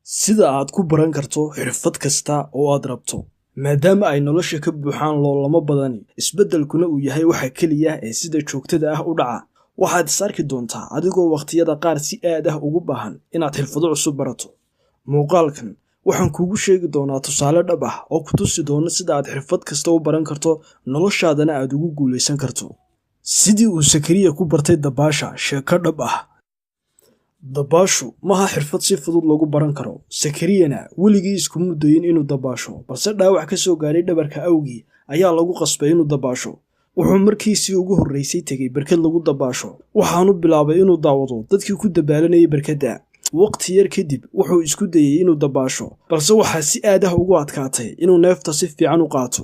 sida aad ku baran karto xirfad kasta oo aad rabto maadaama ay nolosha ka buuxaan loolamo badani isbeddelkuna uu yahay waxa keliya ee sida joogtada ah u dhaca waxaad is arki doontaa adigoo waqtiyada qaar si aad ah ugu baahan inaad xirfado cusub barato muuqaalkan waxaan kuugu sheegi doonaa tusaale dhab ah oo ku tusi doona sida aad xirfad kasta u baran karto noloshaadana aad ugu guulaysan karto sidii uu Sakariya ku bartay dabaasha sheeko dhab ah dabaashu maha xirfad si fudud lagu baran karo Sakariyana weligii isku mudayin inuu dabaasho balse dhaawac ka soo gaaray dhabarka awgii ayaa lagu qasbay inuu dabaasho wuxuu markiisii ugu horeysay tagay barkad lagu dabaasho waxaanu bilaabay inuu daawado dadkii ku dabaalanayay barkada waqti yar kadib wuxuu isku dayay inuu dabaasho balse waxa si aad ah ugu adkaatay inuu neefta si fiican u qaato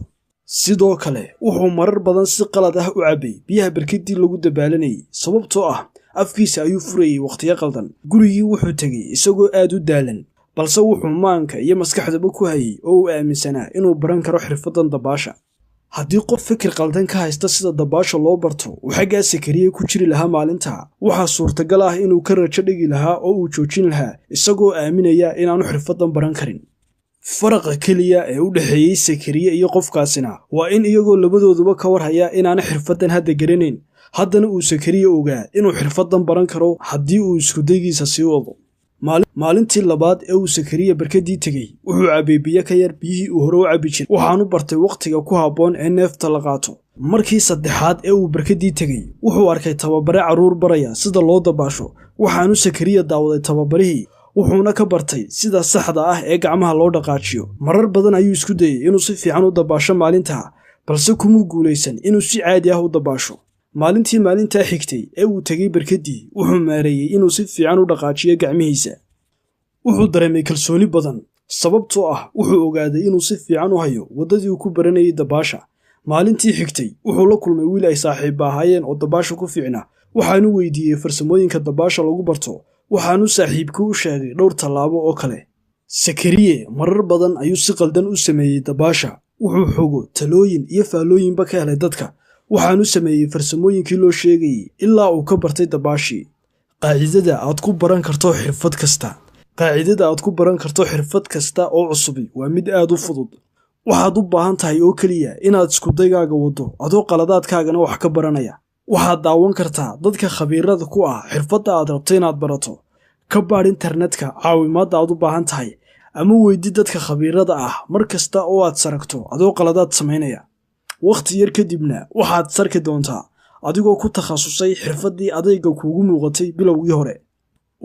sidoo kale wuxuu marar badan si qalad ah u cabay biyaha barkadii lagu dabaalanayay sababtoo ah afkiisa ayuu furayay waqtiyo qaldan gurigii wuxuu tagay isagoo aad u daalan balse wuxuu maanka iyo maskaxdaba ku hayay oo uu aaminsanaa inuu baran karo xirfadan dabaasha haddii qof fikir qaldan ka haysta sida dabaasha loo barto waxagaa Sakariya ku jiri lahaa maalinta waxaa suurtagal ah inuu ka rajo dhigi lahaa oo uu joojin lahaa isagoo aaminaya inaanu xirfadan baran karin faraqa keliya ee u dhaxeeyay Sakariya iyo qofkaasina waa in iyagoo labadooduba ka warhaya inaanu xirfadan hadda garanayn haddana uu Sakariya ogaa inuu xirfadan baran karo haddii uu isku daygiisa sii wado maalintii labaad ee uu Sakariya barkadii tagay wuxuu cabay biyo ka yar biyihii uu hore u cabi jiray waxaanu bartay waqtiga ku habboon ee neefta la qaato markii saddexaad ee uu barkadii tagay wuxuu arkay tababare caruur baraya sida loo dabaasho waxaanu Sakariya daawaday tababarihii wuxuuna ka bartay sida saxda ah ee gacmaha loo dhaqaajiyo marar badan ayuu isku dayay inuu si fiican u dabaasho maalinta balse kuma guulaysan inuu si caadi ah u dabaasho maalintaa xigtay ee uu tagay barkadii wuxuu maareeyay inuu si fiican u dhaqaajiyo gacmihiisa wuxuu dareemay kalsooni badan sababtoo ah wuxuu ogaaday inuu si fiican u hayo wadadii uu ku baranayay dabaasha maalintii xigtay wuxuu la kulmay wiil ay saaxiib ahaayeen oo dabaasha ku fiicna waxaanu weydiiyey farsamooyinka dabaasha lagu barto waxaanu saaxiibkii u sheegay dhowr tallaabo oo kale Sakariye marar badan ayuu si qaldan u sameeyay dabaasha wuxuu xogo talooyin iyo faalooyinba ka helay dadka waxaanu sameeyay farsamooyinkii loo sheegayay ilaa uu ka bartay dabaashii qaacidada aad ku baran karto xirfad kasta oo cusub waa mid aad u fudud waxaad u baahan tahay oo kaliya inaad isku daygaaga wado adoo qaladaadkaagana wax ka baranaya waxaad daawan kartaa dadka khabiirada ku ah xirfadda aad rabto inaad barato ka baadh internetka caawimaadda aad u baahan tahay ama weydii dadka khabiirada ah mar kasta oo aad saragto adoo qaladaad samaynaya waqti yar kadibna waxaad sarki doontaa adigoo ku takhasusay xirfaddii adayga kuugu muuqatay bilowgii hore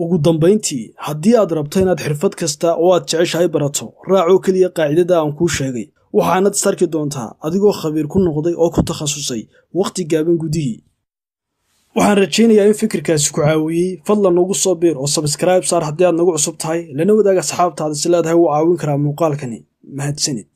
ugu dambayntii haddii aad rabto inaad xirfad kasta oo aad jeceshahay barato raacoo keliya qaacidada aan kuu sheegay waxaanad sarki doontaa adigoo khabiir ku noqday oo ku takhasusay waqti gaaban gudihii waxaan rajaynayaa in fikirkaasi ku caawiyey fadlan nagu soo biir oo subscribe saar haddii aad nagu cusub tahay lana wadaag asxaabtaada si leedahay u caawin karaa muuqaalkani mahadsanid